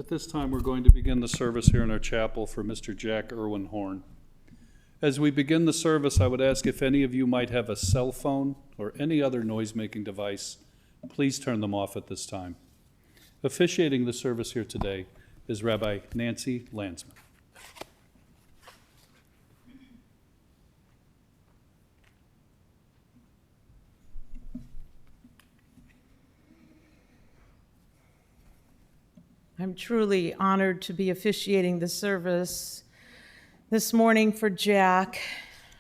At this time, we're going to begin the service here in our chapel for Mr. Jack Irwin Horn. As we begin the service, I would ask if any of you might have a cell phone or any other noise-making device, please turn them off at this time. Officiating the service here today is Rabbi Nancy Landsman. I'm truly honored to be officiating the service this morning for Jack.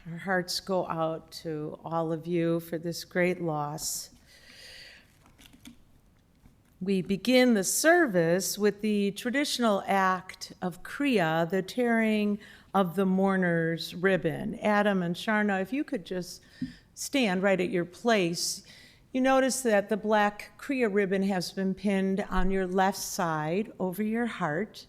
Our hearts go out to all of you for this great loss. We begin the service with the traditional act of Kriya, the tearing of the mourner's ribbon. Adam and Sharna, if you could just stand right at your place. You notice that the black Kriya ribbon has been pinned on your left side over your heart,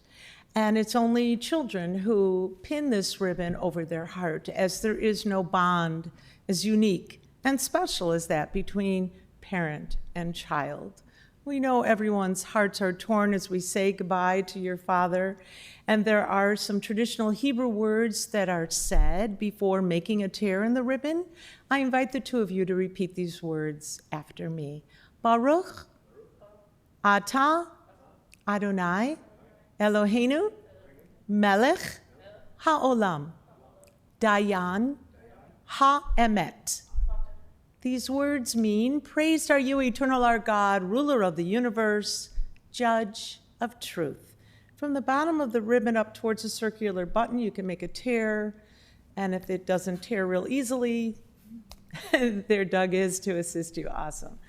and it's only children who pin this ribbon over their heart, as there is no bond as unique and special as that between parent and child. We know everyone's hearts are torn as we say goodbye to your father, and there are some traditional Hebrew words that are said before making a tear in the ribbon. I invite the two of you to repeat these words after me. Baruch Atah Adonai Eloheinu Melech HaOlam Dayan HaEmet. These words mean, praised are you, eternal our God, ruler of the universe, judge of truth. From the bottom of the ribbon up towards the circular button, you can make a tear, and if it doesn't tear real easily, there Doug is to assist you. Awesome.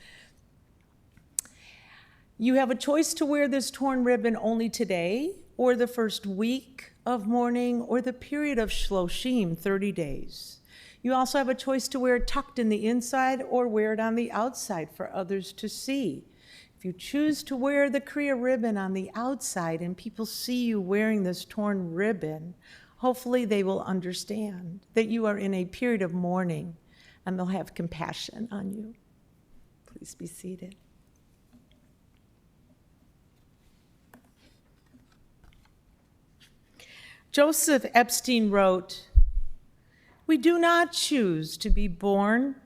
You have a choice to wear this torn ribbon only today, or the first week of mourning, or the period of Shloshim, 30 days. You also have a choice to wear it tucked in the inside or wear it on the outside for others to see. If you choose to wear the Kriya ribbon on the outside and people see you wearing this torn ribbon, hopefully they will understand that you are in a period of mourning and they'll have compassion on you. Please be seated. Joseph Epstein wrote, "We do not choose to be born.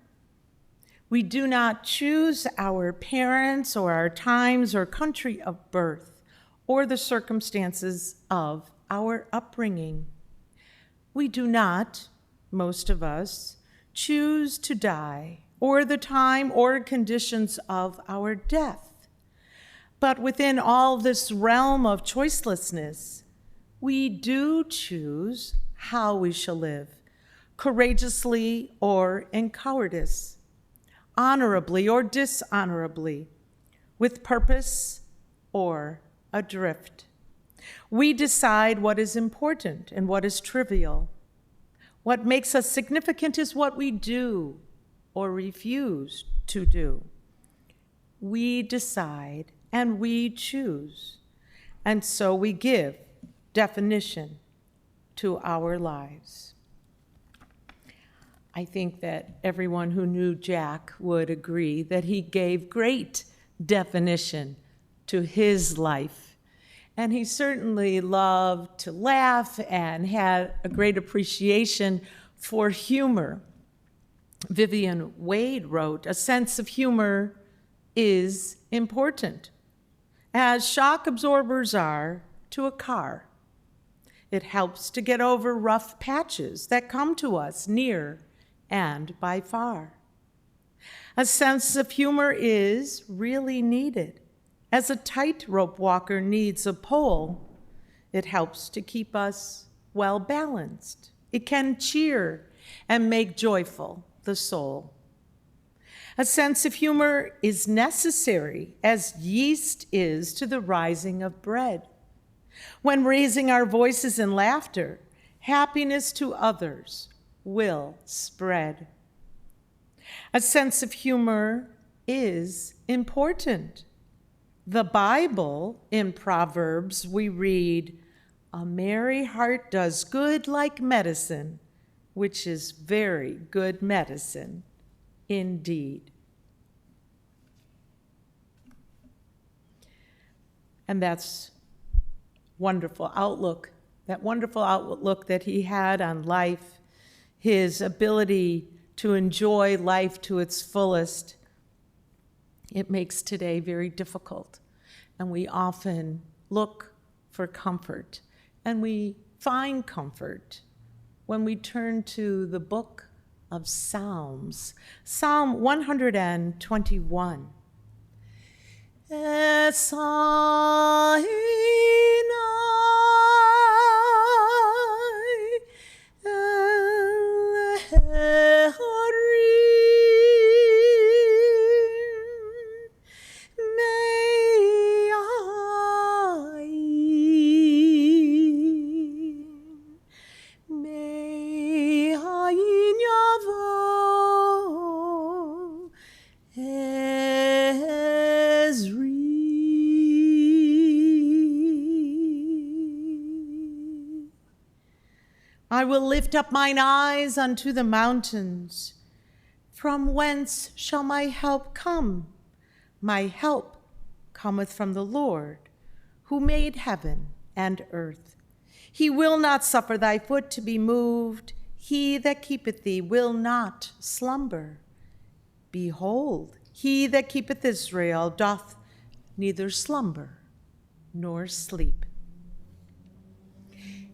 We do not choose our parents or our times or country of birth or the circumstances of our upbringing. We do not, most of us, choose to die or the time or conditions of our death. But within all this realm of choicelessness, we do choose how we shall live. Courageously or in cowardice, honorably or dishonorably, with purpose or adrift. We decide what is important and what is trivial. What makes us significant is what we do or refuse to do. We decide and we choose, and so we give definition to our lives." I think that everyone who knew Jack would agree that he gave great definition to his life. And he certainly loved to laugh and had a great appreciation for humor. Vivian Wade wrote, "A sense of humor is important, as shock absorbers are to a car. It helps to get over rough patches that come to us near and by far. A sense of humor is really needed. As a tightrope walker needs a pole, it helps to keep us well balanced. It can cheer and make joyful the soul. A sense of humor is necessary as yeast is to the rising of bread. When raising our voices in laughter, happiness to others will spread. A sense of humor is important. The Bible, in Proverbs, we read, "A merry heart does good like medicine, which is very good medicine indeed." And that's wonderful outlook, that he had on life, his ability to enjoy life to its fullest. It makes today very difficult, and we often look for comfort, and we find comfort when we turn to the book of Psalms, Psalm 121. I will lift up mine eyes unto the mountains. From whence shall my help come? My help cometh from the Lord, who made heaven and earth. He will not suffer thy foot to be moved. He that keepeth thee will not slumber. Behold, he that keepeth Israel doth neither slumber nor sleep.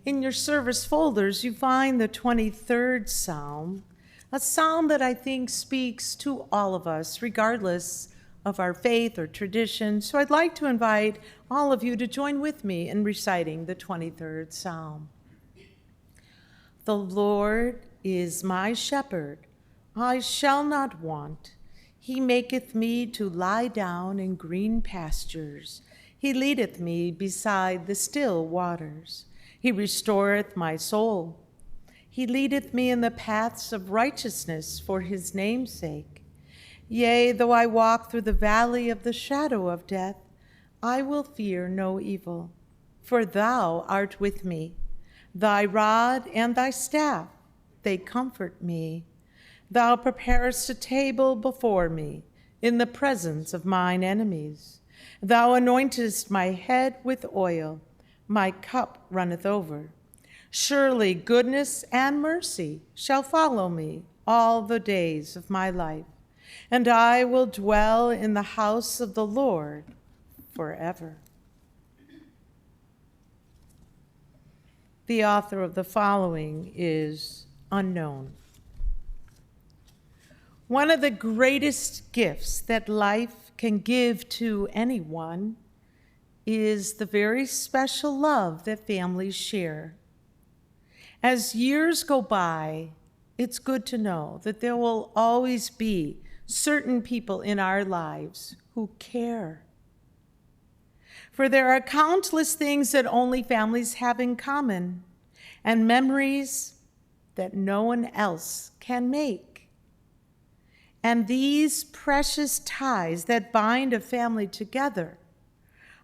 In your service folders, you find the 23rd Psalm, a psalm that I think speaks to all of us, regardless of our faith or tradition. So I'd like to invite all of you to join with me in reciting the 23rd Psalm. The Lord is my shepherd, I shall not want. He maketh me to lie down in green pastures. He leadeth me beside the still waters. He restoreth my soul. He leadeth me in the paths of righteousness for his name's sake. Yea, though I walk through the valley of the shadow of death, I will fear no evil, for thou art with me. Thy rod and thy staff, they comfort me. Thou preparest a table before me in the presence of mine enemies. Thou anointest my head with oil. My cup runneth over. Surely goodness and mercy shall follow me all the days of my life, and I will dwell in the house of the Lord forever. The author of the following is unknown. One of the greatest gifts that life can give to anyone is the very special love that families share. As years go by, it's good to know that there will always be certain people in our lives who care. For there are countless things that only families have in common, and memories that no one else can make. And these precious ties that bind a family together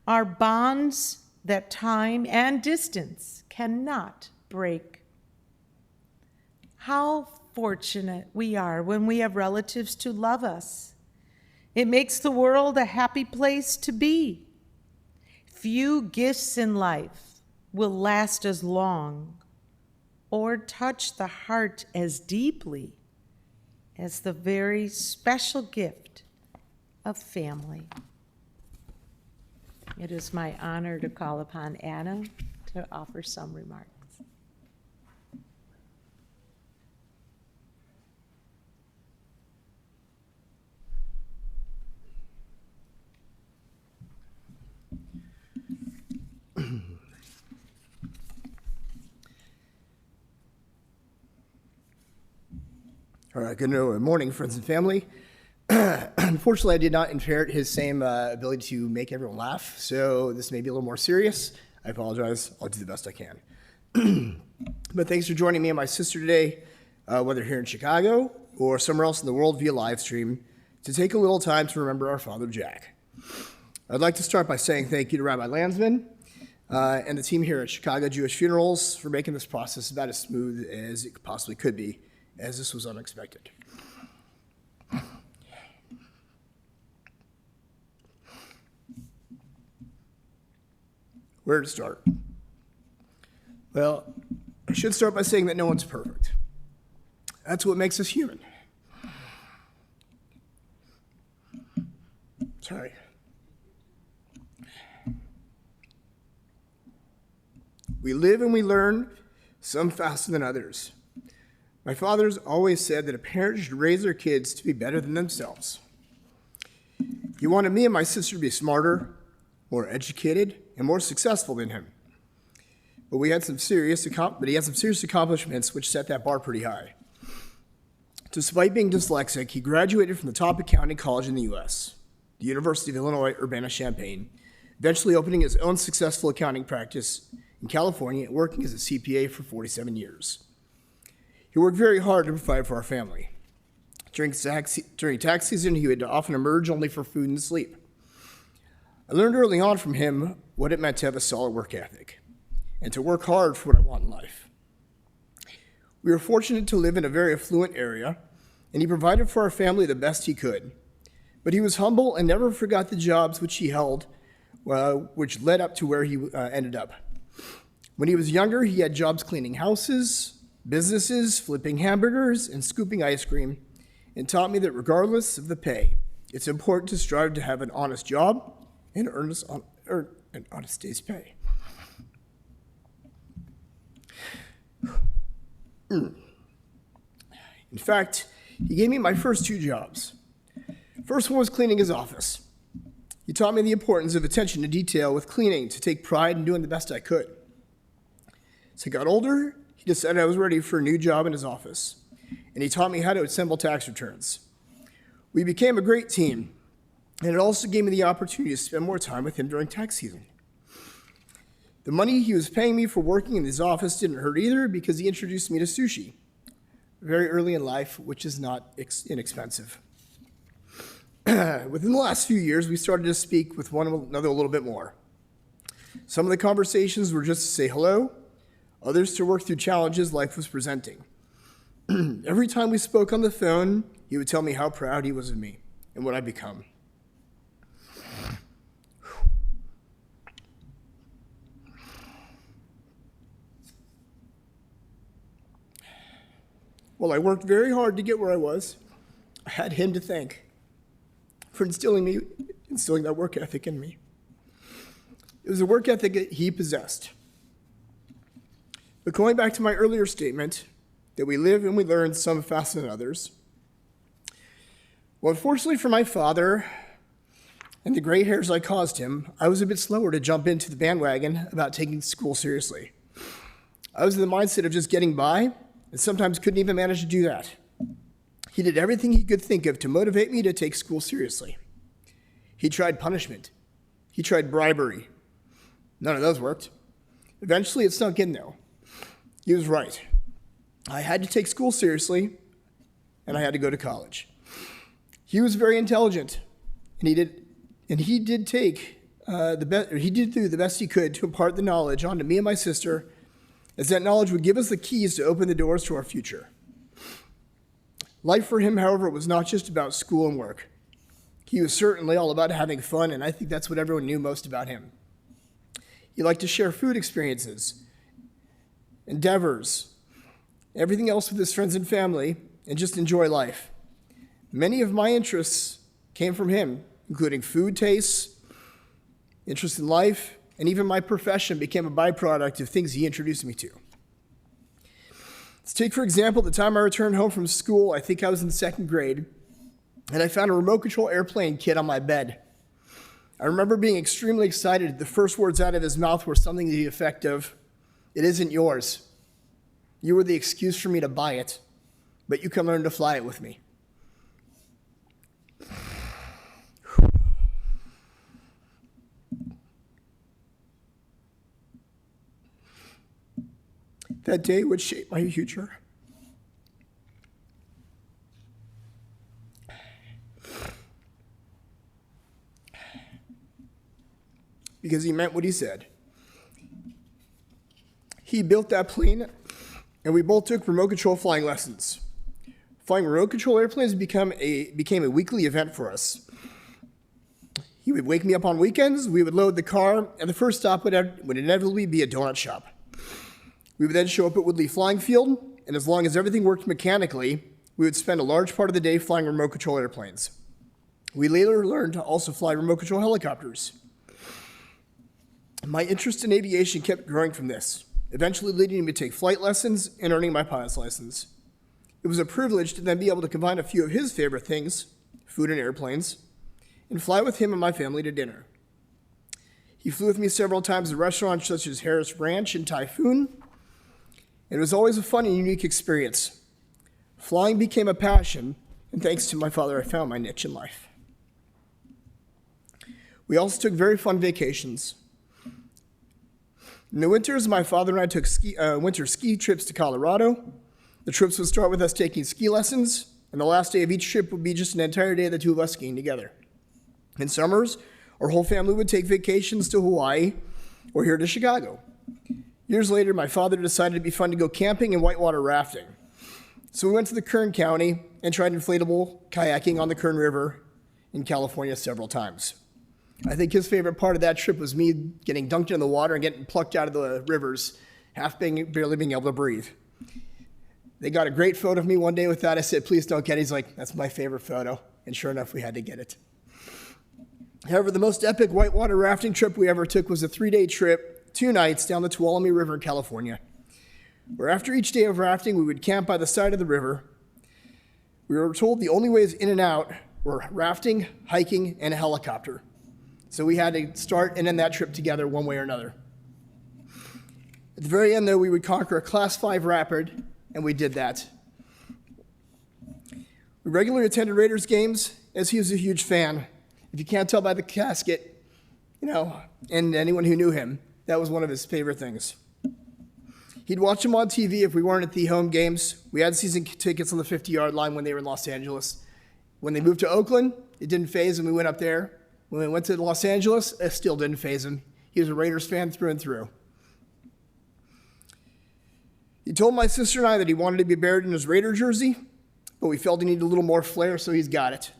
are bonds that time and distance cannot break. How fortunate we are when we have relatives to love us. It makes the world a happy place to be. Few gifts in life will last as long or touch the heart as deeply as the very special gift of family. It is my honor to call upon Anna to offer some remarks. All right, good morning, friends and family. Unfortunately, I did not inherit his same ability to make everyone laugh, so this may be a little more serious. I apologize. I'll do the best I can. But thanks for joining me and my sister today, whether here in Chicago or somewhere else in the world via live stream, to take a little time to remember our father, Jack. I'd like to start by saying thank you to Rabbi Landsman and the team here at Chicago Jewish Funerals for making this process about as smooth as it possibly could be, as this was unexpected. Where to start? Well, I should start by saying that no one's perfect. That's what makes us human. Sorry. We live and we learn, some faster than others. My father's always said that a parent should raise their kids to be better than themselves. He wanted me and my sister to be smarter, more educated, and more successful than him. But he had some serious accomplishments which set that bar pretty high. Despite being dyslexic, he graduated from the top accounting college in the U.S., the University of Illinois Urbana-Champaign, eventually opening his own successful accounting practice in California and working as a CPA for 47 years. He worked very hard to provide for our family. During tax season, he would often emerge only for food and sleep. I learned early on from him what it meant to have a solid work ethic and to work hard for what I want in life. We were fortunate to live in a very affluent area, and he provided for our family the best he could. But he was humble and never forgot the jobs which he held, which led up to where he ended up. When he was younger, he had jobs cleaning houses, businesses, flipping hamburgers, and scooping ice cream, and taught me that regardless of the pay, it's important to strive to have an honest job and earn an honest day's pay. In fact, he gave me my first two jobs. First one was cleaning his office. He taught me the importance of attention to detail with cleaning, to take pride in doing the best I could. As I got older, he decided I was ready for a new job in his office, and he taught me how to assemble tax returns. We became a great team, and it also gave me the opportunity to spend more time with him during tax season. The money he was paying me for working in his office didn't hurt either because he introduced me to sushi very early in life, which is not inexpensive. Within the last few years, we started to speak with one another a little bit more. Some of the conversations were just to say hello, others to work through challenges life was presenting. Every time we spoke on the phone, he would tell me how proud he was of me and what I'd become. While I worked very hard to get where I was, I had him to thank for instilling that work ethic in me. It was a work ethic that he possessed. But going back to my earlier statement, that we live and we learn, some faster than others. Well, unfortunately for my father and the gray hairs I caused him, I was a bit slower to jump into the bandwagon about taking school seriously. I was in the mindset of just getting by, and sometimes couldn't even manage to do that. He did everything he could think of to motivate me to take school seriously. He tried punishment. He tried bribery. None of those worked. Eventually, it sunk in, though. He was right. I had to take school seriously, and I had to go to college. He was very intelligent, and he did do the best he could to impart the knowledge onto me and my sister, as that knowledge would give us the keys to open the doors to our future. Life for him, however, was not just about school and work. He was certainly all about having fun, and I think that's what everyone knew most about him. He liked to share food experiences, endeavors, everything else with his friends and family, and just enjoy life. Many of my interests came from him, including food tastes, interest in life, and even my profession became a byproduct of things he introduced me to. Let's take, for example, the time I returned home from school. I think I was in second grade, and I found a remote control airplane kit on my bed. I remember being extremely excited. The first words out of his mouth were something to the effect of, "It isn't yours. You were the excuse for me to buy it, but you can learn to fly it with me." That day would shape my future. Because he meant what he said. He built that plane, and we both took remote control flying lessons. Flying remote control airplanes became a weekly event for us. He would wake me up on weekends, we would load the car, and the first stop would inevitably be a donut shop. We would then show up at Woodley Flying Field, and as long as everything worked mechanically, we would spend a large part of the day flying remote control airplanes. We later learned to also fly remote control helicopters. My interest in aviation kept growing from this, eventually leading me to take flight lessons and earning my pilot's license. It was a privilege to then be able to combine a few of his favorite things, food and airplanes, and fly with him and my family to dinner. He flew with me several times to restaurants such as Harris Ranch and Typhoon, and it was always a fun and unique experience. Flying became a passion, and thanks to my father, I found my niche in life. We also took very fun vacations. In the winters, my father and I took winter ski trips to Colorado. The trips would start with us taking ski lessons, and the last day of each trip would be just an entire day of the two of us skiing together. In summers, our whole family would take vacations to Hawaii or here to Chicago. Years later, my father decided it'd be fun to go camping and whitewater rafting. So we went to the Kern County and tried inflatable kayaking on the Kern River in California several times. I think his favorite part of that trip was me getting dunked in the water and getting plucked out of the rivers, barely being able to breathe. They got a great photo of me one day with that. I said, please don't get it. He's like, that's my favorite photo. And sure enough, we had to get it. However, the most epic whitewater rafting trip we ever took was a 3-day trip, 2 nights down the Tuolumne River in California, where after each day of rafting, we would camp by the side of the river. We were told the only ways in and out were rafting, hiking, and a helicopter. So we had to start and end that trip together one way or another. At the very end, though, we would conquer a Class 5 rapid, and we did that. We regularly attended Raiders games, as he was a huge fan. If you can't tell by the casket, and anyone who knew him, that was one of his favorite things. He'd watch them on TV if we weren't at the home games. We had season tickets on the 50-yard line when they were in Los Angeles. When they moved to Oakland, it didn't faze him. We went up there. When we went to Los Angeles, it still didn't faze him. He was a Raiders fan through and through. He told my sister and I that he wanted to be buried in his Raider jersey, but we felt he needed a little more flair, so he's got it.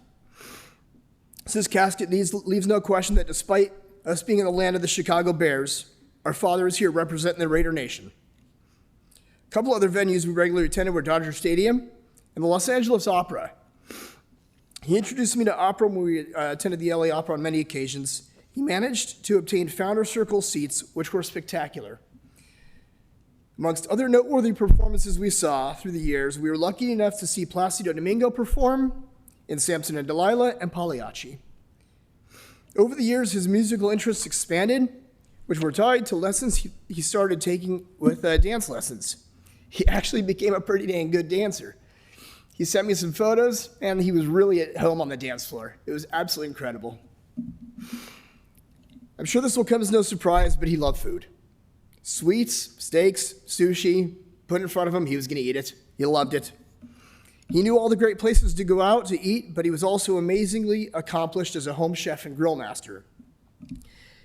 This casket leaves no question that despite us being in the land of the Chicago Bears, our father is here representing the Raider Nation. A couple other venues we regularly attended were Dodger Stadium and the Los Angeles Opera. He introduced me to opera when we attended the LA Opera on many occasions. He managed to obtain Founder Circle seats, which were spectacular. Amongst other noteworthy performances we saw through the years, we were lucky enough to see Placido Domingo perform in Samson and Delilah and Pagliacci. Over the years, his musical interests expanded, which were tied to lessons he started taking with dance lessons. He actually became a pretty dang good dancer. He sent me some photos, and he was really at home on the dance floor. It was absolutely incredible. I'm sure this will come as no surprise, but he loved food. Sweets, steaks, sushi, put in front of him, he was going to eat it. He loved it. He knew all the great places to go out to eat, but he was also amazingly accomplished as a home chef and grill master.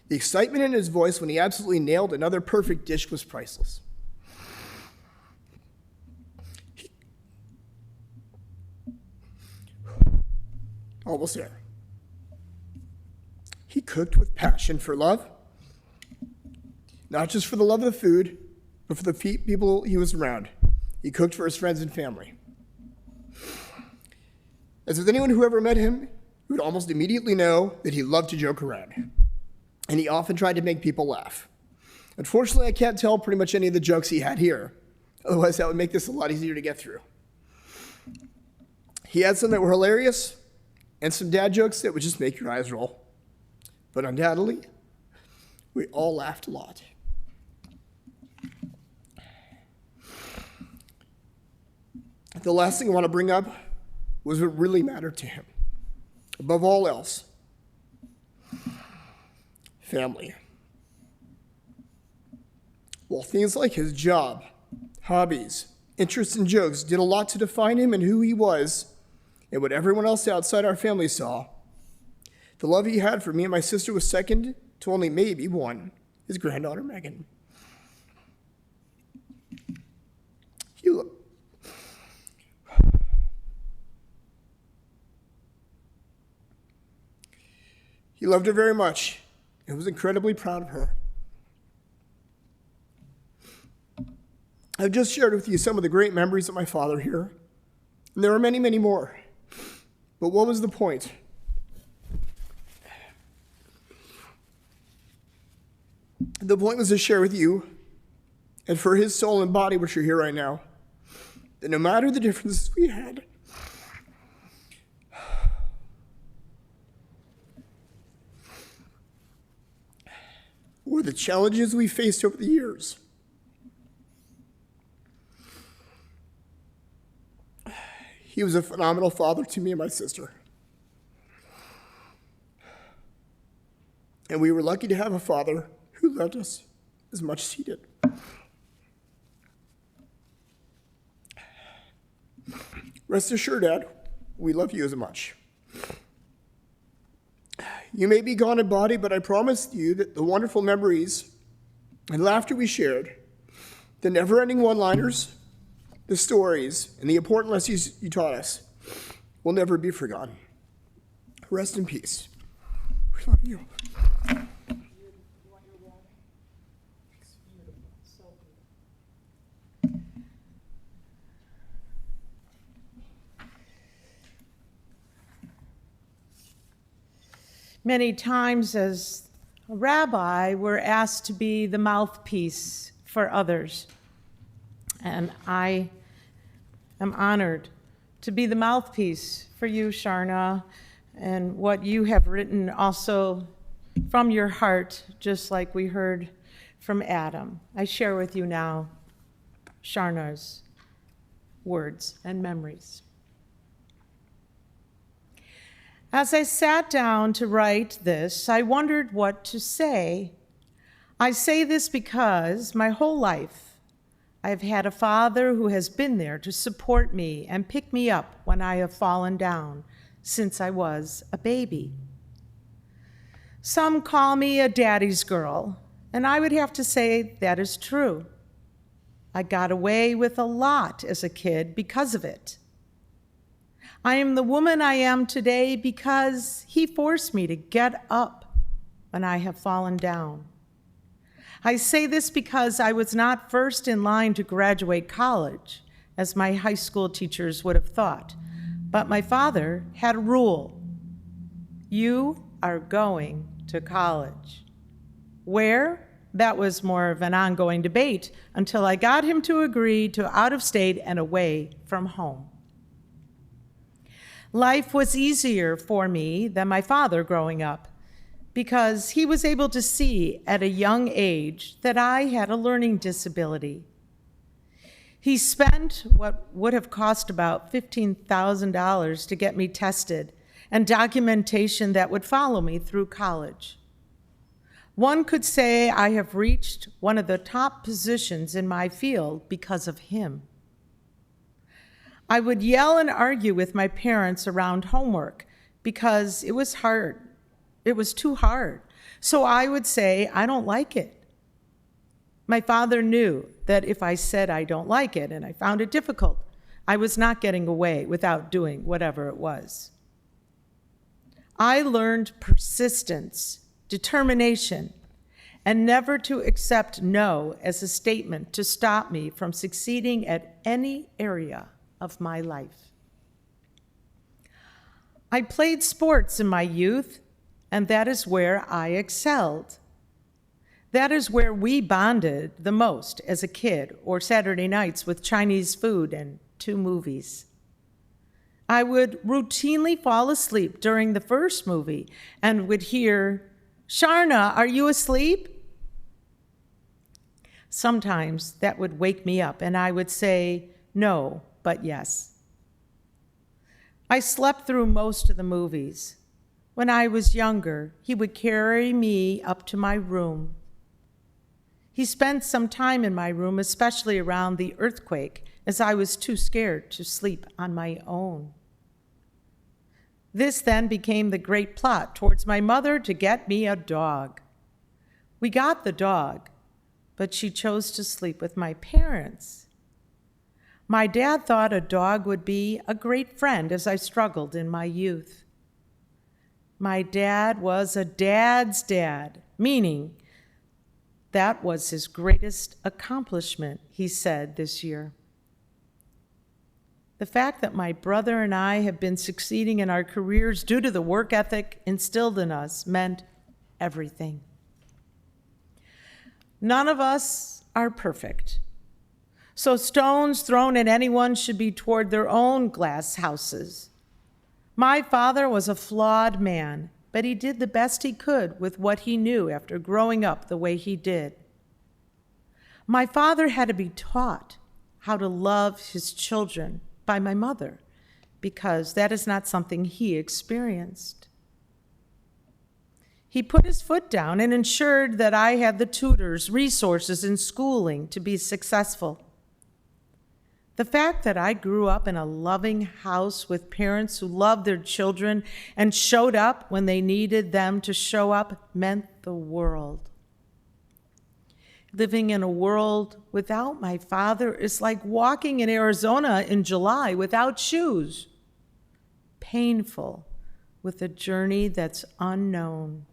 The excitement in his voice when he absolutely nailed another perfect dish was priceless. Almost there. He cooked with passion for love, not just for the love of the food, but for the people he was around. He cooked for his friends and family. As with anyone who ever met him, you would almost immediately know that he loved to joke around, and he often tried to make people laugh. Unfortunately, I can't tell pretty much any of the jokes he had here. Otherwise, that would make this a lot easier to get through. He had some that were hilarious, and some dad jokes that would just make your eyes roll. But undoubtedly, we all laughed a lot. The last thing I want to bring up was what really mattered to him. Above all else, family. While things like his job, hobbies, interests, and jokes did a lot to define him and who he was, and what everyone else outside our family saw, the love he had for me and my sister was second to only maybe one, his granddaughter, Megan. He loved her very much and was incredibly proud of her. I've just shared with you some of the great memories of my father here, and there are many, many more. But what was the point? The point was to share with you, and for his soul and body, which are here right now, that no matter the differences we had, or the challenges we faced over the years, he was a phenomenal father to me and my sister. And we were lucky to have a father who loved us as much as he did. Rest assured, Dad, we love you as much. You may be gone in body, but I promise you that the wonderful memories and laughter we shared, the never-ending one-liners, the stories, and the important lessons you taught us will never be forgotten. Rest in peace. We love you. Many times as a rabbi, we're asked to be the mouthpiece for others. And I am honored to be the mouthpiece for you, Sharna, and what you have written also from your heart, just like we heard from Adam. I share with you now Sharna's words and memories. As I sat down to write this, I wondered what to say. I say this because my whole life I've had a father who has been there to support me and pick me up when I have fallen down since I was a baby. Some call me a daddy's girl, and I would have to say that is true. I got away with a lot as a kid because of it. I am the woman I am today because he forced me to get up when I have fallen down. I say this because I was not first in line to graduate college, as my high school teachers would have thought, but my father had a rule. You are going to college. Where? That was more of an ongoing debate until I got him to agree to out of state and away from home. Life was easier for me than my father growing up because he was able to see at a young age that I had a learning disability. He spent what would have cost about $15,000 to get me tested and documentation that would follow me through college. One could say I have reached one of the top positions in my field because of him. I would yell and argue with my parents around homework because it was hard. It was too hard. So I would say, I don't like it. My father knew that if I said I don't like it and I found it difficult, I was not getting away without doing whatever it was. I learned persistence, determination, and never to accept no as a statement to stop me from succeeding at any area of my life. I played sports in my youth, and that is where I excelled. That is where we bonded the most as a kid, or Saturday nights with Chinese food and 2 movies. I would routinely fall asleep during the first movie and would hear, "Sharna, are you asleep?" Sometimes that would wake me up, and I would say, "No, but yes." I slept through most of the movies. When I was younger, he would carry me up to my room. He spent some time in my room, especially around the earthquake, as I was too scared to sleep on my own. This then became the great plot towards my mother to get me a dog. We got the dog, but she chose to sleep with my parents. My dad thought a dog would be a great friend as I struggled in my youth. My dad was a dad's dad, meaning That was his greatest accomplishment, he said this year. The fact that my brother and I have been succeeding in our careers due to the work ethic instilled in us meant everything. None of us are perfect, so stones thrown at anyone should be toward their own glass houses. My father was a flawed man, but he did the best he could with what he knew after growing up the way he did. My father had to be taught how to love his children by my mother, because that is not something he experienced. He put his foot down and ensured that I had the tutors, resources, and schooling to be successful. The fact that I grew up in a loving house with parents who loved their children and showed up when they needed them to show up meant the world. Living in a world without my father is like walking in Arizona in July without shoes. Painful, with a journey that's unknown.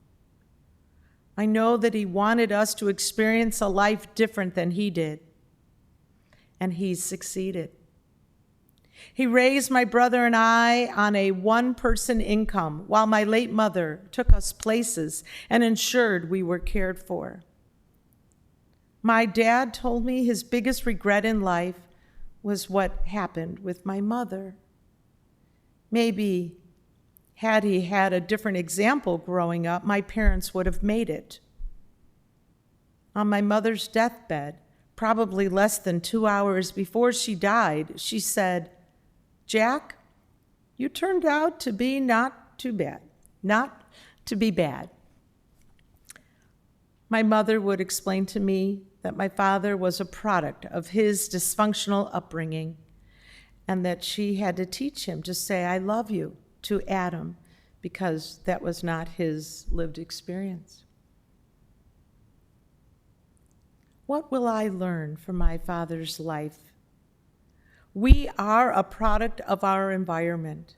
I know that he wanted us to experience a life different than he did, and he's succeeded. He raised my brother and I on a one-person income while my late mother took us places and ensured we were cared for. My dad told me his biggest regret in life was what happened with my mother. Maybe had he had a different example growing up, my parents would have made it. On my mother's deathbed, probably less than 2 hours before she died, she said, "Jack, you turned out to be not too bad, not to be bad." My mother would explain to me that my father was a product of his dysfunctional upbringing and that she had to teach him to say, "I love you," to Adam, because that was not his lived experience. What will I learn from my father's life? We are a product of our environment,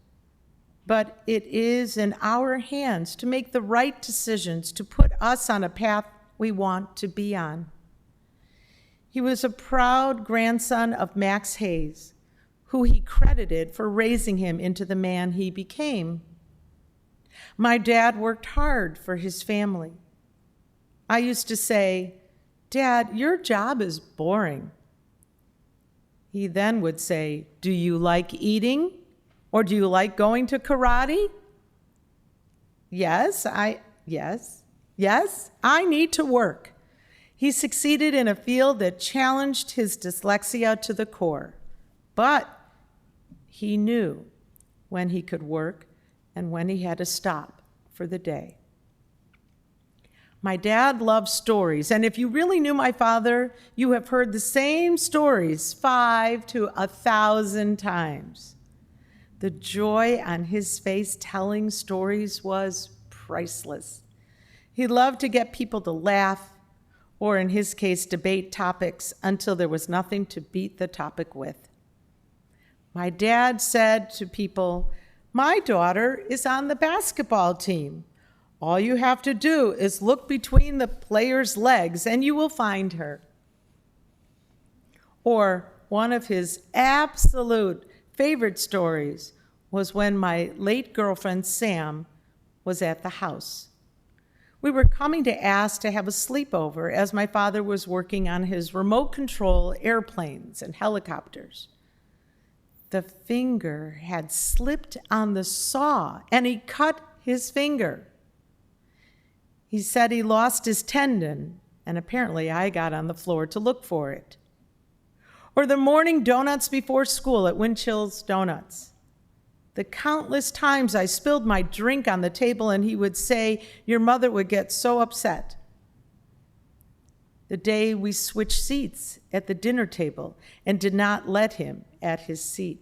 but it is in our hands to make the right decisions to put us on a path we want to be on. He was a proud grandson of Max Hayes, who he credited for raising him into the man he became. My dad worked hard for his family. I used to say, "Dad, your job is boring." He then would say, "Do you like eating? Or do you like going to karate?" Yes, I need to work. He succeeded in a field that challenged his dyslexia to the core, but he knew when he could work and when he had to stop for the day. My dad loved stories, and if you really knew my father, you have heard the same stories 5 to 1,000 times. The joy on his face telling stories was priceless. He loved to get people to laugh, or in his case, debate topics until there was nothing to beat the topic with. My dad said to people, "My daughter is on the basketball team. All you have to do is look between the player's legs and you will find her." Or one of his absolute favorite stories was when my late girlfriend, Sam, was at the house. We were coming to ask to have a sleepover as my father was working on his remote control airplanes and helicopters. The finger had slipped on the saw and he cut his finger. He said he lost his tendon, and apparently I got on the floor to look for it. Or the morning donuts before school at Winchill's Donuts. The countless times I spilled my drink on the table and he would say, "Your mother would get so upset." The day we switched seats at the dinner table and did not let him at his seat.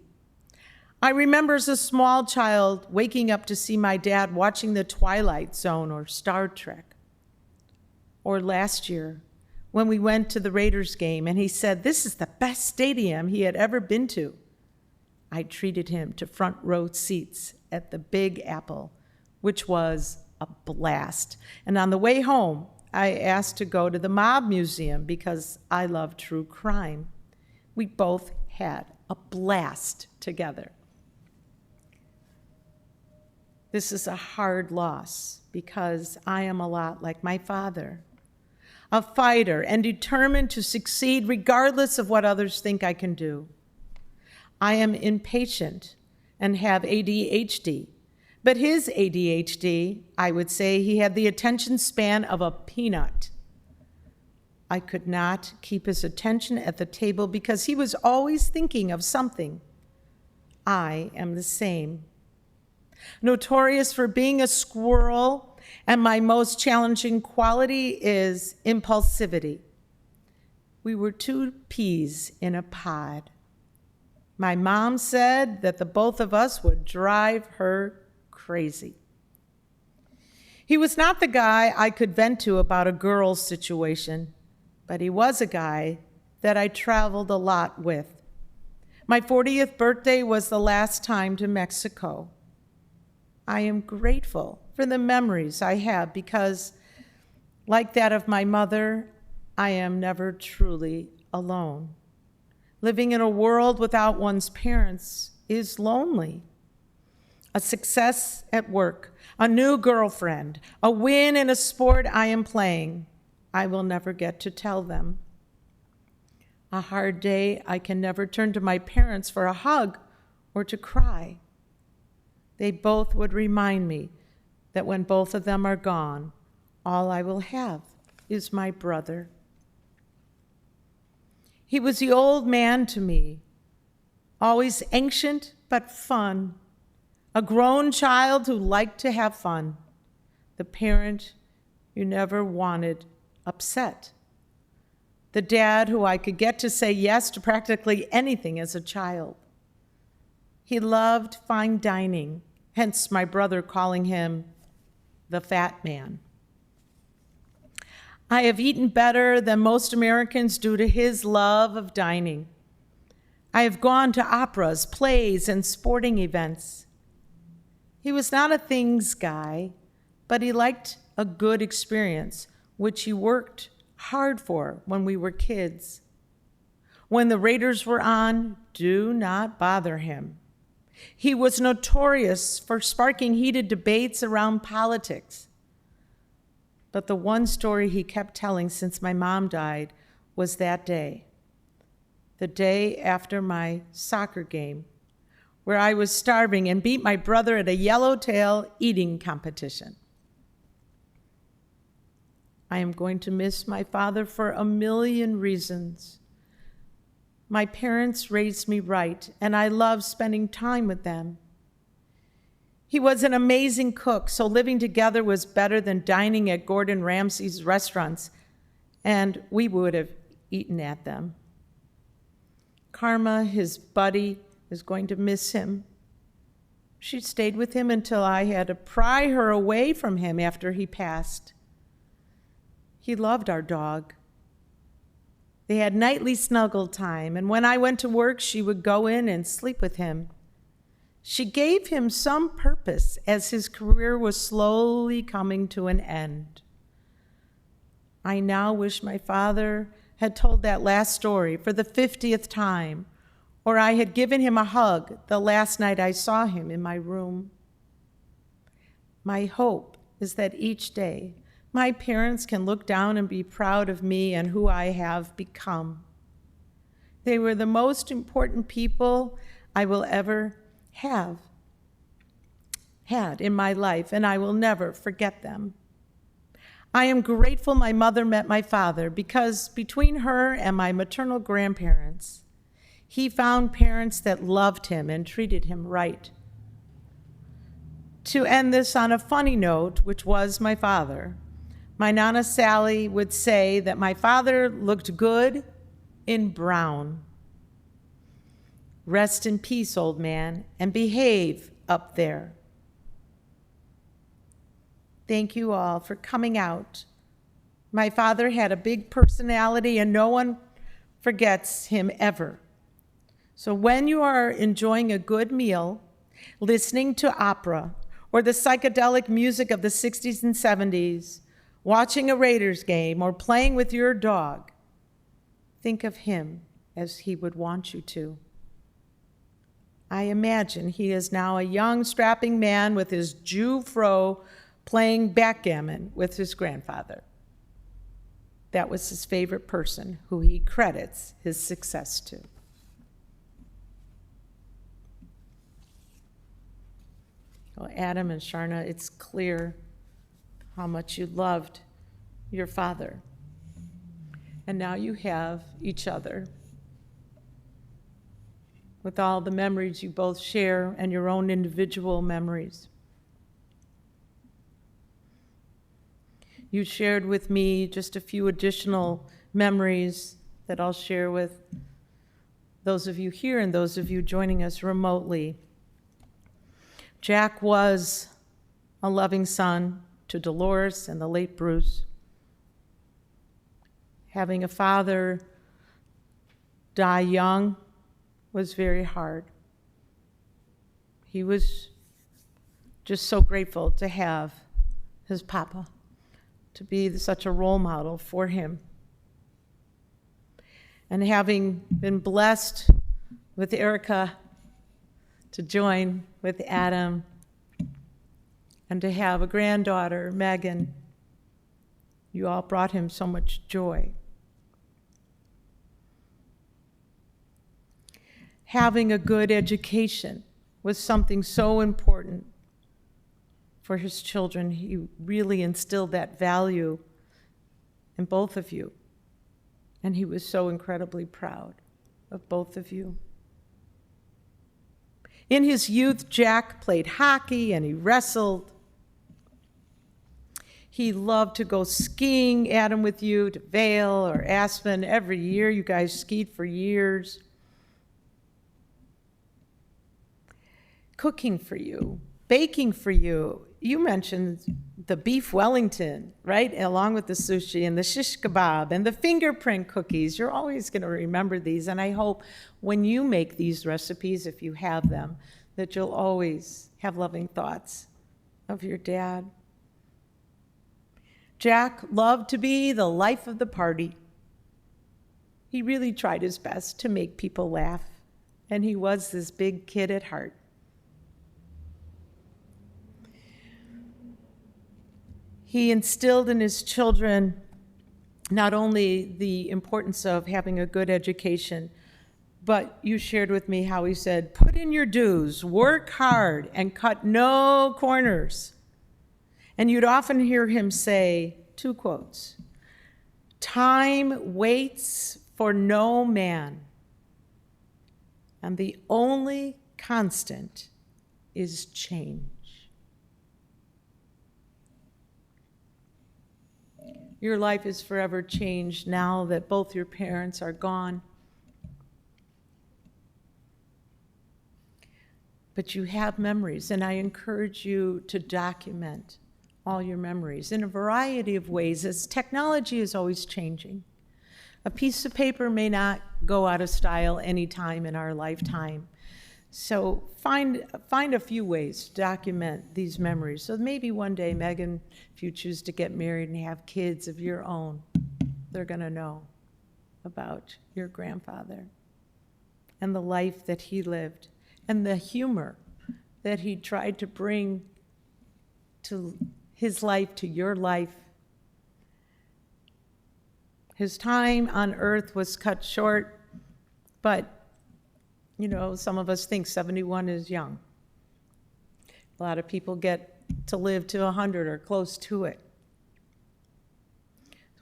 I remember as a small child waking up to see my dad watching The Twilight Zone or Star Trek. Or last year, when we went to the Raiders game and he said this is the best stadium he had ever been to. I treated him to front row seats at the Big Apple, which was a blast. And on the way home, I asked to go to the Mob Museum because I love true crime. We both had a blast together. This is a hard loss because I am a lot like my father, a fighter and determined to succeed regardless of what others think I can do. I am impatient and have ADHD, but his ADHD, I would say he had the attention span of a peanut. I could not keep his attention at the table because he was always thinking of something. I am the same. Notorious for being a squirrel, and my most challenging quality is impulsivity. We were two peas in a pod. My mom said that the both of us would drive her crazy. He was not the guy I could vent to about a girl's situation, but he was a guy that I traveled a lot with. My 40th birthday was the last time to Mexico. I am grateful for the memories I have because, like that of my mother, I am never truly alone. Living in a world without one's parents is lonely. A success at work, a new girlfriend, a win in a sport I am playing, I will never get to tell them. A hard day, I can never turn to my parents for a hug or to cry. They both would remind me that when both of them are gone, all I will have is my brother. He was the old man to me, always ancient but fun, a grown child who liked to have fun, the parent you never wanted upset, the dad who I could get to say yes to practically anything as a child. He loved fine dining, hence my brother calling him the fat man. I have eaten better than most Americans due to his love of dining. I have gone to operas, plays, and sporting events. He was not a things guy, but he liked a good experience, which he worked hard for when we were kids. When the Raiders were on, do not bother him. He was notorious for sparking heated debates around politics. But the one story he kept telling since my mom died was that day, the day after my soccer game, where I was starving and beat my brother at a yellowtail eating competition. I am going to miss my father for a million reasons. My parents raised me right, and I love spending time with them. He was an amazing cook, so living together was better than dining at Gordon Ramsay's restaurants, and we would have eaten at them. Karma, his buddy, is going to miss him. She stayed with him until I had to pry her away from him after he passed. He loved our dog. They had nightly snuggle time, and when I went to work, she would go in and sleep with him. She gave him some purpose as his career was slowly coming to an end. I now wish my father had told that last story for the 50th time, or I had given him a hug the last night I saw him in my room. My hope is that each day my parents can look down and be proud of me and who I have become. They were the most important people I will ever have had in my life, and I will never forget them. I am grateful my mother met my father because between her and my maternal grandparents, he found parents that loved him and treated him right. To end this on a funny note, which was my father, my Nana Sally would say that my father looked good in brown. Rest in peace, old man, and behave up there. Thank you all for coming out. My father had a big personality, and no one forgets him ever. So when you are enjoying a good meal, listening to opera, or the psychedelic music of the 60s and 70s, watching a Raiders game, or playing with your dog, think of him as he would want you to. I imagine he is now a young, strapping man with his Jew fro playing backgammon with his grandfather. That was his favorite person who he credits his success to. Well, Adam and Sharna, it's clear how much you loved your father. And now you have each other with all the memories you both share and your own individual memories. You shared with me just a few additional memories that I'll share with those of you here and those of you joining us remotely. Jack was a loving son to Dolores and the late Bruce. Having a father die young was very hard. He was just so grateful to have his papa, to be such a role model for him. And having been blessed with Erica to join with Adam and to have a granddaughter, Megan, you all brought him so much joy. Having a good education was something so important for his children. He really instilled that value in both of you. And he was so incredibly proud of both of you. In his youth, Jack played hockey and he wrestled. He loved to go skiing, Adam, with you to Vail or Aspen. Every year, you guys skied for years. Cooking for you, baking for you. You mentioned the beef Wellington, right? Along with the sushi and the shish kebab and the fingerprint cookies. You're always going to remember these. And I hope when you make these recipes, if you have them, that you'll always have loving thoughts of your dad. Jack loved to be the life of the party. He really tried his best to make people laugh. And he was this big kid at heart. He instilled in his children not only the importance of having a good education, but you shared with me how he said, put in your dues, work hard, and cut no corners. And you'd often hear him say, two quotes, time waits for no man, and the only constant is change. Your life is forever changed now that both your parents are gone. But you have memories, and I encourage you to document all your memories in a variety of ways, as technology is always changing. A piece of paper may not go out of style any time in our lifetime. So find a few ways to document these memories. So maybe one day, Megan, if you choose to get married and have kids of your own, they're going to know about your grandfather and the life that he lived and the humor that he tried to bring to his life, to your life. His time on earth was cut short, but you know, some of us think 71 is young. A lot of people get to live to 100 or close to it.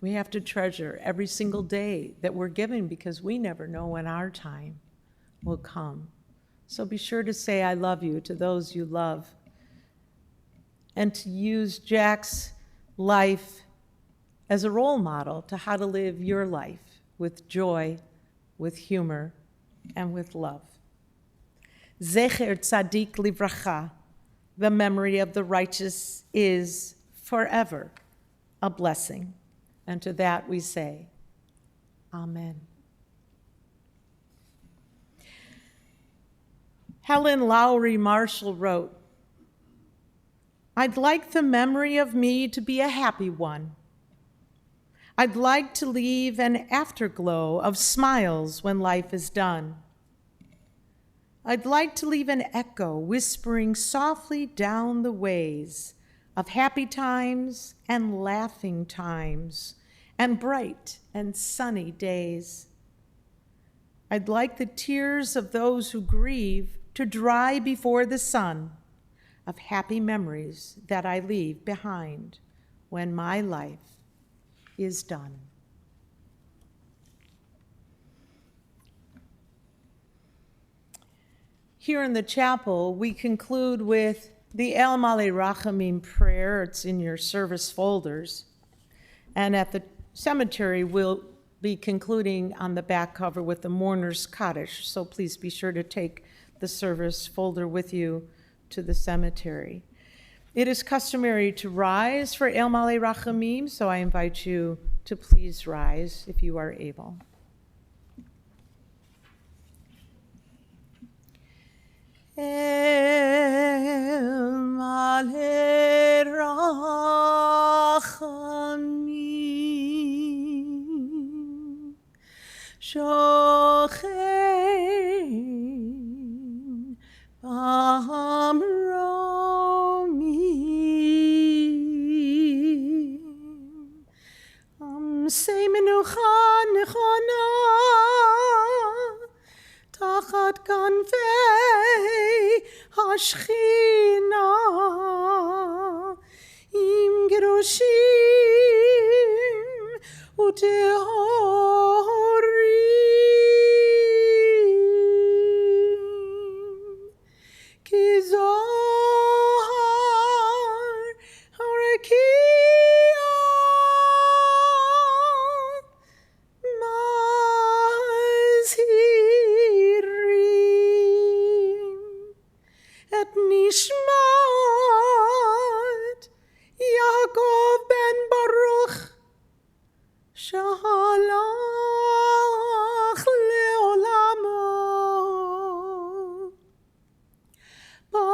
We have to treasure every single day that we're given because we never know when our time will come. So be sure to say I love you to those you love, and to use Jack's life as a role model to how to live your life with joy, with humor, and with love. Zecher Tzadik Livracha, the memory of the righteous is forever a blessing. And to that we say, Amen. Helen Lowry Marshall wrote, I'd like the memory of me to be a happy one, I'd like to leave an afterglow of smiles when life is done. I'd like to leave an echo whispering softly down the ways of happy times and laughing times and bright and sunny days. I'd like the tears of those who grieve to dry before the sun of happy memories that I leave behind when my life is done. Here in the chapel, we conclude with the El Male Rachamim prayer. It's in your service folders. And at the cemetery, we'll be concluding on the back cover with the mourner's Kaddish. So please be sure to take the service folder with you to the cemetery. It is customary to rise for El Male Rachamim, so I invite you to please rise if you are able. El Male Rachamim Shochein B'Amromim Amsei Menucha Nechona Tachat Kanfei Hashchina Im Gerushim Utehorim Ki Zohar Harakia Mazhirim Et Nishmat Yaakov ben Baruch Shahalach Leolamo Ba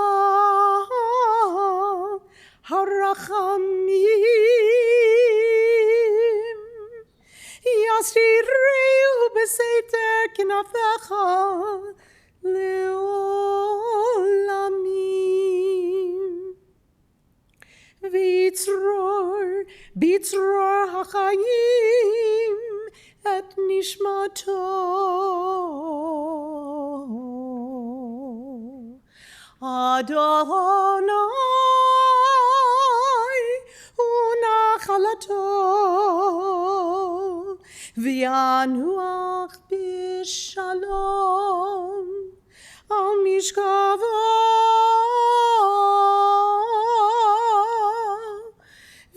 Harachamim Yasireu Beseter Kinafecha Leolamim Bitzror HaChayim Et Nishmato Adonai Unachalato V'yanuach b'shalom Al Mishkavo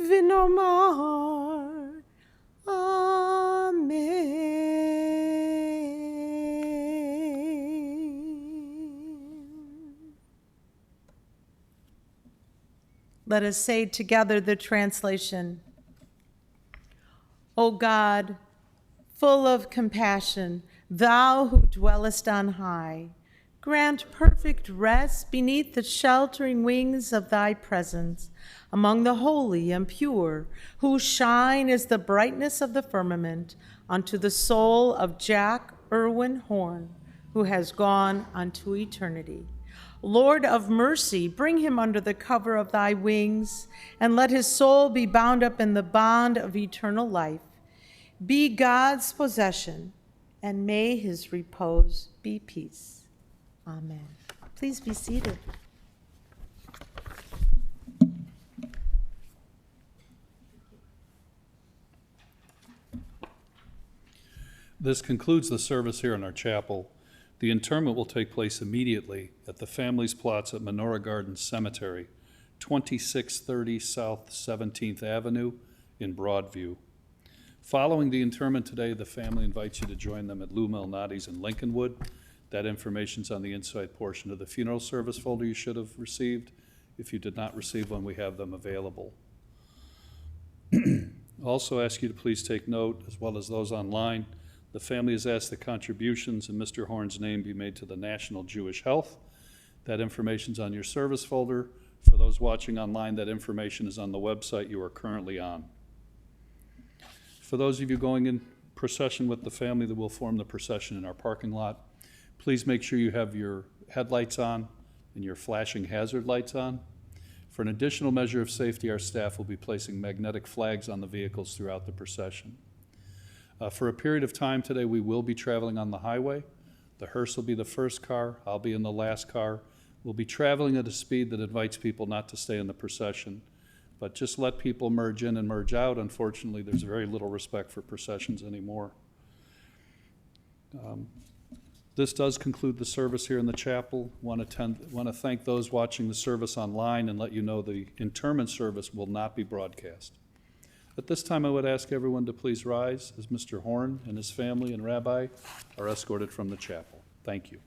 V'nomar Amen. Let us say together the translation. O God, full of compassion, thou who dwellest on high, grant perfect rest beneath the sheltering wings of thy presence among the holy and pure, who shine as the brightness of the firmament unto the soul of Jack Irwin Horn, who has gone unto eternity. Lord of mercy, bring him under the cover of thy wings, and let his soul be bound up in the bond of eternal life. Be God's possession, and may his repose be peace. Amen. Please be seated. This concludes the service here in our chapel. The interment will take place immediately at the family's plots at Menorah Gardens Cemetery, 2630 South 17th Avenue in Broadview. Following the interment today, the family invites you to join them at Lou Malnati's in Lincolnwood. That information's on the inside portion of the funeral service folder you should have received. If you did not receive one, we have them available. Also ask you to please take note, as well as those online. The family has asked that contributions in Mr. Horn's name be made to the National Jewish Health. That information's on your service folder. For those watching online, that information is on the website you are currently on. For those of you going in procession with the family that will form the procession in our parking lot, please make sure you have your headlights on and your flashing hazard lights on. For an additional measure of safety, our staff will be placing magnetic flags on the vehicles throughout the procession. For a period of time today, we will be traveling on the highway. The hearse will be the first car. I'll be in the last car. We'll be traveling at a speed that invites people not to stay in the procession, but just let people merge in and merge out. Unfortunately, there's very little respect for processions anymore. This does conclude the service here in the chapel. Want to thank those watching the service online and let you know the interment service will not be broadcast. At this time, I would ask everyone to please rise as Mr. Horn and his family and Rabbi are escorted from the chapel. Thank you.